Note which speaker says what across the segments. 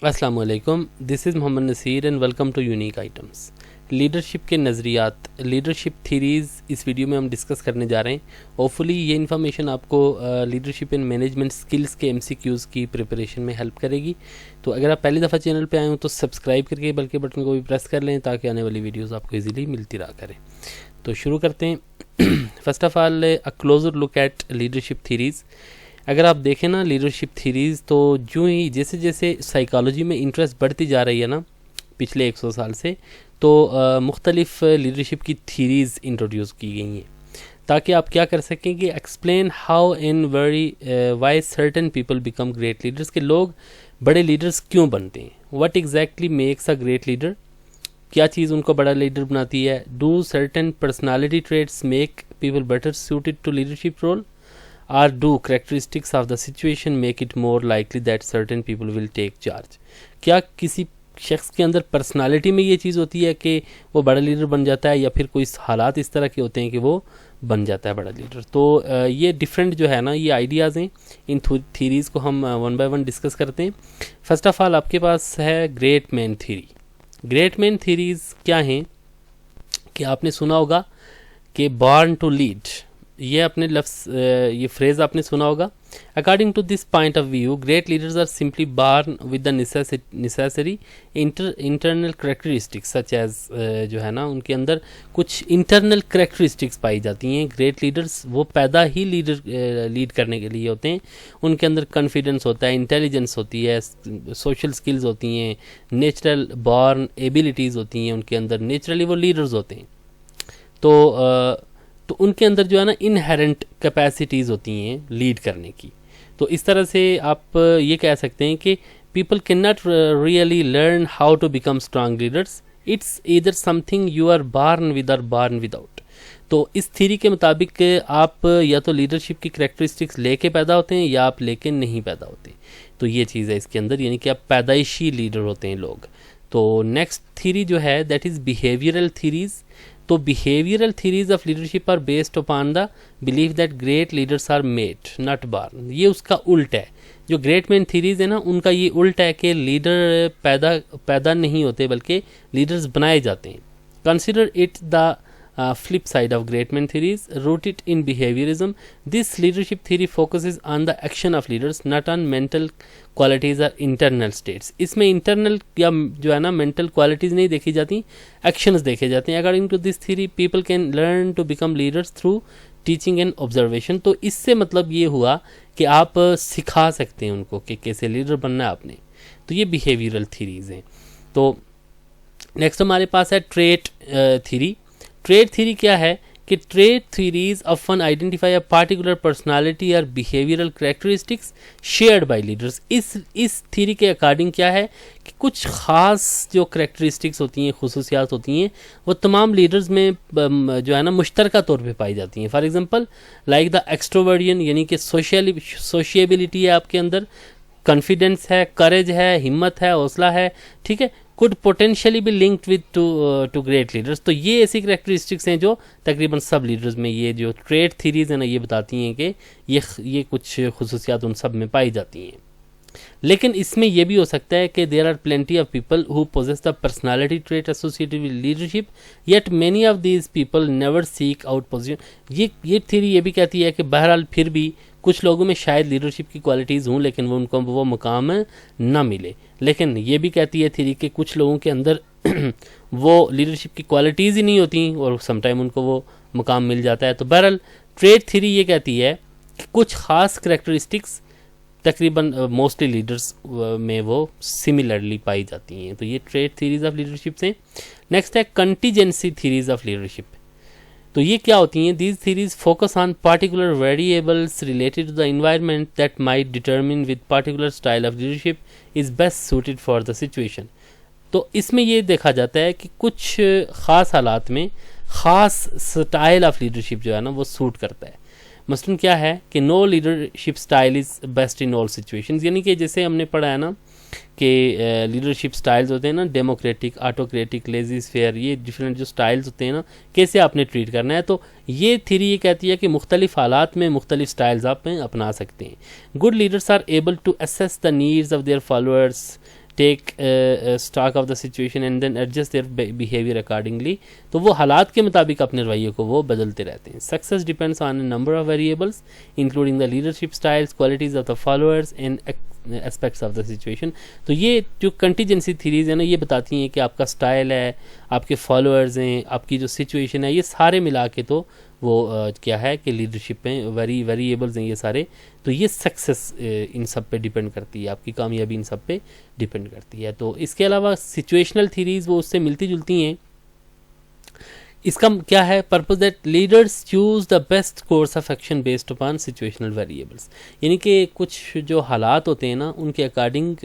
Speaker 1: अस्सलाम वालेकुम, this is Mohammed Naseer and welcome to unique items. Leadership के नज़रियात, लीडरशिप थीरीज़ इस वीडियो में हम डिस्कस करने जा रहे हैं। होपफुली ये इन्फॉर्मेशन आपको लीडरशिप एंड मैनेजमेंट स्किल्स के MCQs की प्रिपरेशन में हेल्प करेगी। तो अगर आप पहली दफ़ा चैनल पे आए हो तो सब्सक्राइब करके बल्कि बटन को भी प्रेस कर लें ताकि आने वाली वीडियोज़ आपको ईजिली मिलती रहा करें। तो शुरू करते हैं। First of all a closer look at leadership theories. अगर आप देखें ना लीडरशिप थीरीज़, तो जो ही जैसे जैसे साइकोलॉजी में इंटरेस्ट बढ़ती जा रही है ना पिछले 100 साल से, तो मुख्तलिफ लीडरशिप की थीरीज़ इंट्रोड्यूस की गई हैं ताकि आप क्या कर सकें कि explain how in very why certain people become great leaders, के लोग बड़े लीडर्स क्यों बनते हैं। What exactly makes a great leader, क्या चीज़ उनको बड़ा लीडर बनाती है। Do certain personality traits make people better suited to leadership role, or do characteristics of the situation make it more likely that certain people will take charge। क्या किसी शख्स के अंदर पर्सनालिटी में ये चीज़ होती है कि वो बड़ा लीडर बन जाता है, या फिर कोई हालात इस तरह के होते हैं कि वो बन जाता है बड़ा लीडर। तो ये डिफरेंट जो है ना ये आइडियाज़ हैं, इन थीरीज़ को हम वन बाय वन डिस्कस करते हैं। फर्स्ट ऑफ ऑल आपके पास है great man theory. Great man theories क्या हैं कि आपने सुना होगा कि बॉर्न टू लीड, ये अपने लफ्ज़ ये फ्रेज़ आपने सुना होगा। According to this point of view great leaders are simply born with the necessary internal characteristics such as, जो है ना उनके अंदर कुछ इंटरनल करेक्टरिस्टिक्स पाई जाती हैं। ग्रेट लीडर्स वो पैदा ही लीड करने के लिए होते हैं। उनके अंदर कॉन्फिडेंस होता है, इंटेलिजेंस होती है, सोशल स्किल्स होती हैं, नेचुरल बॉर्न एबिलिटीज़ होती हैं उनके अंदर, नेचुरली वो लीडर्स होते हैं। तो उनके अंदर जो है ना इनहेरेंट कैपेसिटीज़ होती हैं लीड करने की। तो इस तरह से आप ये कह सकते हैं कि people can not really learn how to become strong leaders, it's either something you are born with और बॉर्न विदाउट। तो इस थ्योरी के मुताबिक आप या तो लीडरशिप की करैक्टरिस्टिक्स लेके पैदा होते हैं या आप लेके नहीं पैदा होते। तो ये चीज़ है इसके अंदर, यानी कि आप पैदाइशी लीडर होते हैं लोग। तो नेक्स्ट थ्योरी जो है दैट इज़ बिहेवियरल थीरीज़। तो behavioural theories of leadership are based upon the believe that great leaders are made not born. ये उसका उल्ट है। जो ग्रेट मैन थीरीज है ना उनका ये उल्ट है कि लीडर पैदा नहीं होते बल्कि लीडर्स बनाए जाते हैं। Consider it the flip side of great man theories rooted in behaviorism. This leadership theory focuses on the action of leaders, not on mental qualities or internal states. इसमें internal या जो है ना mental qualities नहीं देखी जाती, actions देखे जाते हैं। According to this theory, people can learn to become leaders through teaching and observation. तो इससे मतलब ये हुआ कि आप सिखा सकते हैं उनको कि कैसे लीडर बनना है आपने। तो ये बिहेवियरल थीरीज हैं। तो नेक्स्ट हमारे पास है ट्रेट थीरी। ट्रेट थ्योरी क्या है कि trait theories often identify a particular personality और behavioural characteristics shared by leaders. इस थ्योरी के अकॉर्डिंग क्या है कि कुछ ख़ास जो कैरेक्टरिस्टिक्स होती हैं, खुसूसियात होती हैं, वो तमाम लीडर्स में जो है ना मुश्तरका तौर पे पाई जाती हैं। फॉर एग्जांपल लाइक द एक्सट्रोवर्डियन, यानी कि सोशिएबिलिटी है आपके अंदर, कॉन्फिडेंस है, करेज है, हिम्मत है, हौसला है, ठीक है, कुड पोटेंशियली भी linked with two great leaders. तो ये ऐसी करेक्टरिस्टिक्स हैं जो तकरीबन सब लीडर्स में, ये जो ट्रेट थीरीज है ना ये बताती हैं कि ये कुछ खुसूसियात उन सब में पाई जाती हैं। लेकिन इसमें यह भी हो सकता है कि there are plenty of people who possess the personality trait associated with leadership yet many of these people never seek out position. ये थ्योरी ये भी कहती है कि बहरहाल फिर भी कुछ लोगों में शायद लीडरशिप की क्वालिटीज़ हों लेकिन उनको वो मुकाम ना मिले। लेकिन ये भी कहती है थ्योरी कि कुछ लोगों के अंदर वो लीडरशिप की क्वालिटीज़ ही नहीं होती और समटाइम उनको वो मुकाम मिल जाता है। तो बहरहाल ट्रेट थ्योरी ये कहती है कि कुछ ख़ास करैक्टरिस्टिक्स तकरीबन मोस्टली लीडर्स में वो सिमिलरली पाई जाती हैं। तो ये ट्रेट थ्योरीज ऑफ लीडरशिप से। नेक्स्ट है कंटीजेंसी थ्योरीज ऑफ लीडरशिप। तो ये क्या होती हैं? These theories focus on particular variables related to the environment that might determine with particular style of leadership is best suited for the situation. तो इसमें ये देखा जाता है कि कुछ ख़ास हालात में ख़ास स्टाइल ऑफ लीडरशिप जो है ना वो सूट करता है। मसलन क्या है कि no leadership style is best in all situations, यानी कि जैसे हमने पढ़ा है ना कि लीडरशिप स्टाइल्स होते हैं ना, डेमोक्रेटिक, ऑटोक्रेटिक, लेजीज फेयर, ये डिफरेंट जो स्टाइल्स होते हैं ना कैसे आपने ट्रीट करना है। तो ये थ्योरी ये कहती है कि मुख्तलिफ हालात में मुख्तलिफ स्टाइल्स आप अपना सकते हैं। Good leaders are able to assess the needs of their followers, take stock of the situation and then adjust their behaviour accordingly. तो वो हालात के मुताबिक अपने रवैये को वो बदलते रहते हैं। Success depends on a number of variables including the leadership styles, qualities of the followers and aspects of the situation. तो ये जो कंटीजेंसी थीरीज है ना, ये बताती हैं कि आपका स्टाइल है, आपके फॉलोअर्स हैं, आपकी जो सिचुएशन है, ये सारे मिला के तो वो क्या है कि लीडरशिप में वेरिएबल्स हैं ये सारे। तो ये सक्सेस इन सब पे डिपेंड करती है, आपकी कामयाबी इन सब पे डिपेंड करती है। तो इसके अलावा सिचुएशनल थीरीज वो उससे मिलती जुलती हैं। इसका क्या है purpose, that leaders choose the best course of action based upon situational variables. यानी कि कुछ जो हालात होते हैं ना, उनके according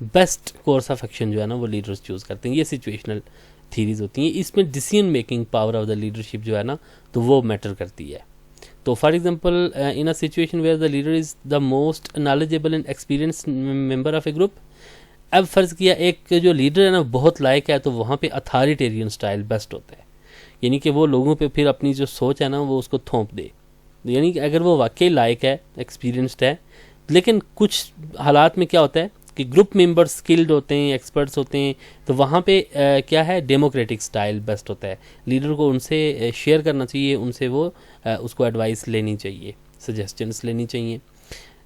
Speaker 1: best course of action जो है ना वो लीडर्स चूज करते हैं। ये सिचुएशनल थीरीज होती हैं। इसमें decision making power of the leadership जो है ना तो वो मैटर करती है। तो for example in a situation where the leader is the most knowledgeable and experienced member of a group. अब फर्ज किया एक जो लीडर है ना बहुत लायक है, तो वहाँ पे अथॉरिटेरियन स्टाइल बेस्ट होता है। यानी कि वो लोगों पे फिर अपनी जो सोच है ना वो उसको थोप दे। यानी कि अगर वो वाकई लायक है, एक्सपीरियंस्ड है, लेकिन कुछ हालात में क्या होता है कि ग्रुप मेंबर्स स्किल्ड होते हैं, एक्सपर्ट्स होते हैं, तो वहाँ पे क्या है डेमोक्रेटिक स्टाइल बेस्ट होता है। लीडर को उनसे शेयर करना चाहिए, उनसे वो उसको एडवाइस लेनी चाहिए, सजेशंस लेनी चाहिए।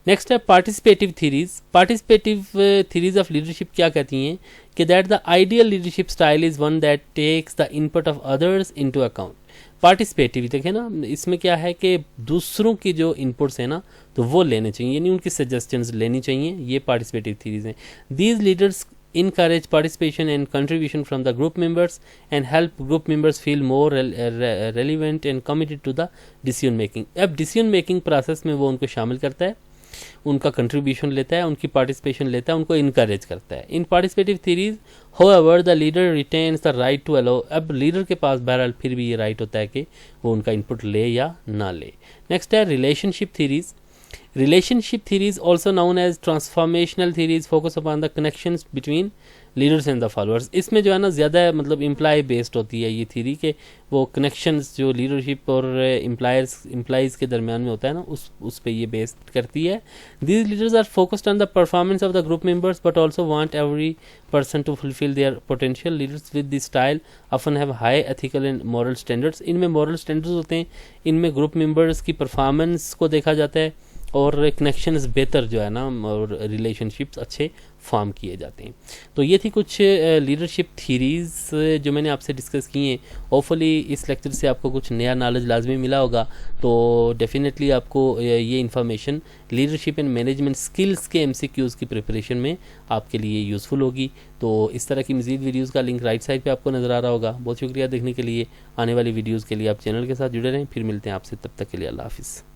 Speaker 1: नेक्स्ट है participative theories. Participative theories of leadership क्या कहती हैं कि that the ideal leadership style is one that takes the input of others into account. Participative देखें ना, इसमें क्या है कि दूसरों की जो इनपुट्स हैं ना तो वो लेने चाहिए, यानी उनकी सजेशंस लेनी चाहिए। ये पार्टिसिपेटिव थीरीज हैं। These leaders encourage participation and contribution from the group members and help group members feel more relevant and committed to the decision making। अब decision making process में वो उनको शामिल करता है, उनका कंट्रीब्यूशन लेता है, उनकी पार्टिसिपेशन लेता है, उनको इनकरेज करता है। In participative theories however the leader retains the right to allow। अब लीडर के पास बहरहाल फिर भी ये राइट होता है कि वो उनका इनपुट ले या ना ले। नेक्स्ट है relationship theories. Relationship theories, also known as transformational theories, focus upon the connections between leaders and the followers। इसमें जो है ना ज़्यादा मतलब इम्प्लाई बेस्ड होती है ये थीरी के वो कनेक्शंस जो लीडरशिप और एम्प्लॉयज़ के दरमियान में होता है ना उस पे ये बेस्ड करती है। These leaders are focused on the performance of the group members but also want every person to fulfill their potential। Leaders with this style often have high ethical and moral standards। इनमें moral standards होते हैं, इनमें group members की performance को देखा जाता है और कनेक्शंस बेहतर जो है ना और रिलेशनशिप्स अच्छे फॉर्म किए जाते हैं। तो ये थी कुछ लीडरशिप थीरीज़ जो मैंने आपसे डिस्कस की हैं। होपफुली इस लेक्चर से आपको कुछ नया नॉलेज लाजमी मिला होगा। तो डेफिनेटली आपको ये information leadership and management skills के MCQs की प्रिपरेशन में आपके लिए यूज़फुल होगी। तो इस तरह की मज़ीद वीडियोज़ का लिंक राइट साइड पर आपको नज़र आ रहा होगा। बहुत शुक्रिया देखने के लिए। आने वाली वीडियोज़ के लिए आप चैनल के साथ जुड़े रहें। फिर मिलते हैं आपसे, तब तक के लिए अल्लाह हाफ़िज़।